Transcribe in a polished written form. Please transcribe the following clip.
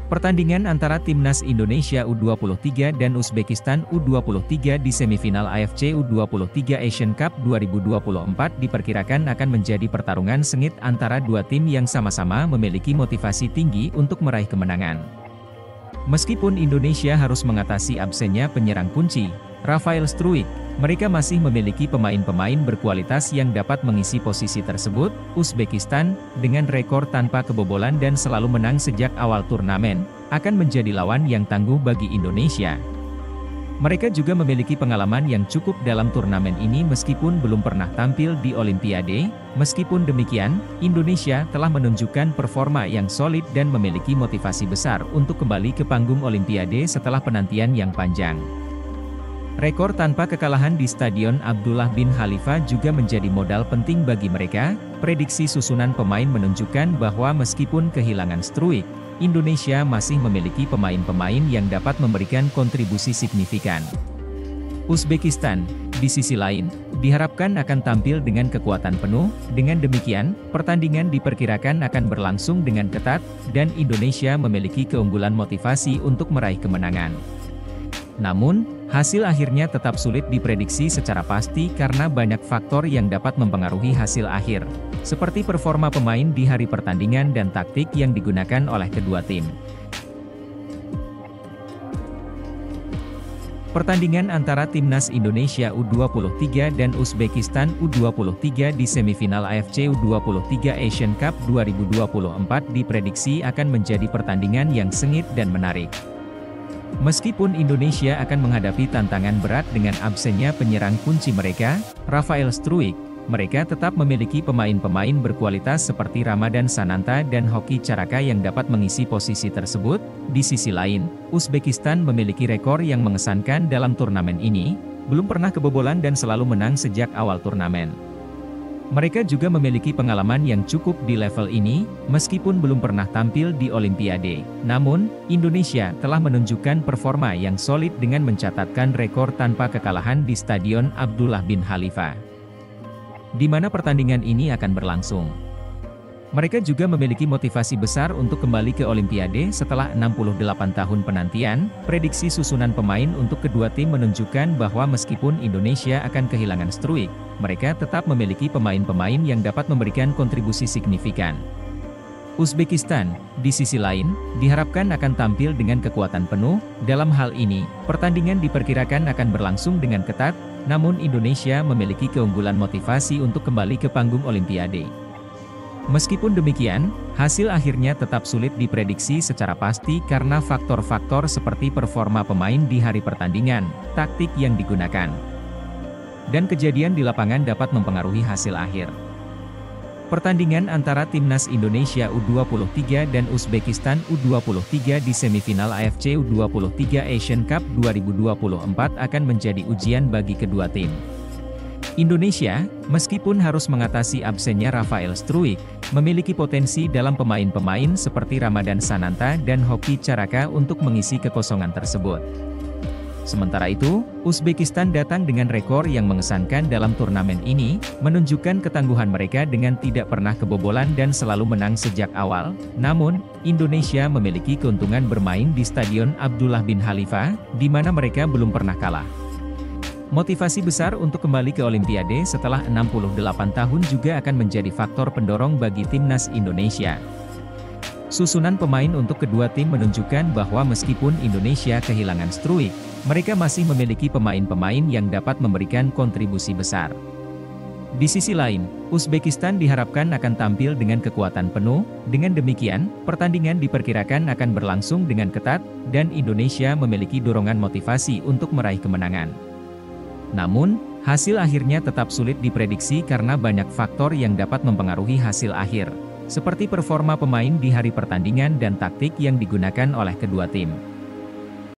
Pertandingan antara Timnas Indonesia U23 dan Uzbekistan U23 di semifinal AFC U23 Asian Cup 2024 diperkirakan akan menjadi pertarungan sengit antara dua tim yang sama-sama memiliki motivasi tinggi untuk meraih kemenangan. Meskipun Indonesia harus mengatasi absennya penyerang kunci, Rafael Struijk, mereka masih memiliki pemain-pemain berkualitas yang dapat mengisi posisi tersebut. Uzbekistan, dengan rekor tanpa kebobolan dan selalu menang sejak awal turnamen, akan menjadi lawan yang tangguh bagi Indonesia. Mereka juga memiliki pengalaman yang cukup dalam turnamen ini meskipun belum pernah tampil di Olimpiade. Meskipun demikian, Indonesia telah menunjukkan performa yang solid dan memiliki motivasi besar untuk kembali ke panggung Olimpiade setelah penantian yang panjang. Rekor tanpa kekalahan di Stadion Abdullah bin Khalifa juga menjadi modal penting bagi mereka. Prediksi susunan pemain menunjukkan bahwa meskipun kehilangan Struijk, Indonesia masih memiliki pemain-pemain yang dapat memberikan kontribusi signifikan. Uzbekistan, di sisi lain, diharapkan akan tampil dengan kekuatan penuh. Dengan demikian, pertandingan diperkirakan akan berlangsung dengan ketat, dan Indonesia memiliki keunggulan motivasi untuk meraih kemenangan. Namun, hasil akhirnya tetap sulit diprediksi secara pasti karena banyak faktor yang dapat mempengaruhi hasil akhir, seperti performa pemain di hari pertandingan dan taktik yang digunakan oleh kedua tim. Pertandingan antara Timnas Indonesia U23 dan Uzbekistan U23 di semifinal AFC U23 Asian Cup 2024 diprediksi akan menjadi pertandingan yang sengit dan menarik. Meskipun Indonesia akan menghadapi tantangan berat dengan absennya penyerang kunci mereka, Rafael Struijk, mereka tetap memiliki pemain-pemain berkualitas seperti Ramadan Sananta dan Hoki Caraka yang dapat mengisi posisi tersebut. Di sisi lain, Uzbekistan memiliki rekor yang mengesankan dalam turnamen ini, belum pernah kebobolan dan selalu menang sejak awal turnamen. Mereka juga memiliki pengalaman yang cukup di level ini, meskipun belum pernah tampil di Olimpiade. Namun, Indonesia telah menunjukkan performa yang solid dengan mencatatkan rekor tanpa kekalahan di Stadion Abdullah bin Khalifa, di mana pertandingan ini akan berlangsung. Mereka juga memiliki motivasi besar untuk kembali ke Olimpiade setelah 68 tahun penantian. Prediksi susunan pemain untuk kedua tim menunjukkan bahwa meskipun Indonesia akan kehilangan Struijk, mereka tetap memiliki pemain-pemain yang dapat memberikan kontribusi signifikan. Uzbekistan, di sisi lain, diharapkan akan tampil dengan kekuatan penuh. Dalam hal ini, pertandingan diperkirakan akan berlangsung dengan ketat, namun Indonesia memiliki keunggulan motivasi untuk kembali ke panggung Olimpiade. Meskipun demikian, hasil akhirnya tetap sulit diprediksi secara pasti karena faktor-faktor seperti performa pemain di hari pertandingan, taktik yang digunakan, dan kejadian di lapangan dapat mempengaruhi hasil akhir. Pertandingan antara Timnas Indonesia U23 dan Uzbekistan U23 di semifinal AFC U23 Asian Cup 2024 akan menjadi ujian bagi kedua tim. Indonesia, meskipun harus mengatasi absennya Rafael Struijk, memiliki potensi dalam pemain-pemain seperti Ramadan Sananta dan Hoki Caraka untuk mengisi kekosongan tersebut. Sementara itu, Uzbekistan datang dengan rekor yang mengesankan dalam turnamen ini, menunjukkan ketangguhan mereka dengan tidak pernah kebobolan dan selalu menang sejak awal. Namun, Indonesia memiliki keuntungan bermain di Stadion Abdullah bin Khalifa, di mana mereka belum pernah kalah. Motivasi besar untuk kembali ke Olimpiade setelah 68 tahun juga akan menjadi faktor pendorong bagi Timnas Indonesia. Susunan pemain untuk kedua tim menunjukkan bahwa meskipun Indonesia kehilangan Struijk, mereka masih memiliki pemain-pemain yang dapat memberikan kontribusi besar. Di sisi lain, Uzbekistan diharapkan akan tampil dengan kekuatan penuh. Dengan demikian, pertandingan diperkirakan akan berlangsung dengan ketat, dan Indonesia memiliki dorongan motivasi untuk meraih kemenangan. Namun, hasil akhirnya tetap sulit diprediksi karena banyak faktor yang dapat mempengaruhi hasil akhir, seperti performa pemain di hari pertandingan dan taktik yang digunakan oleh kedua tim.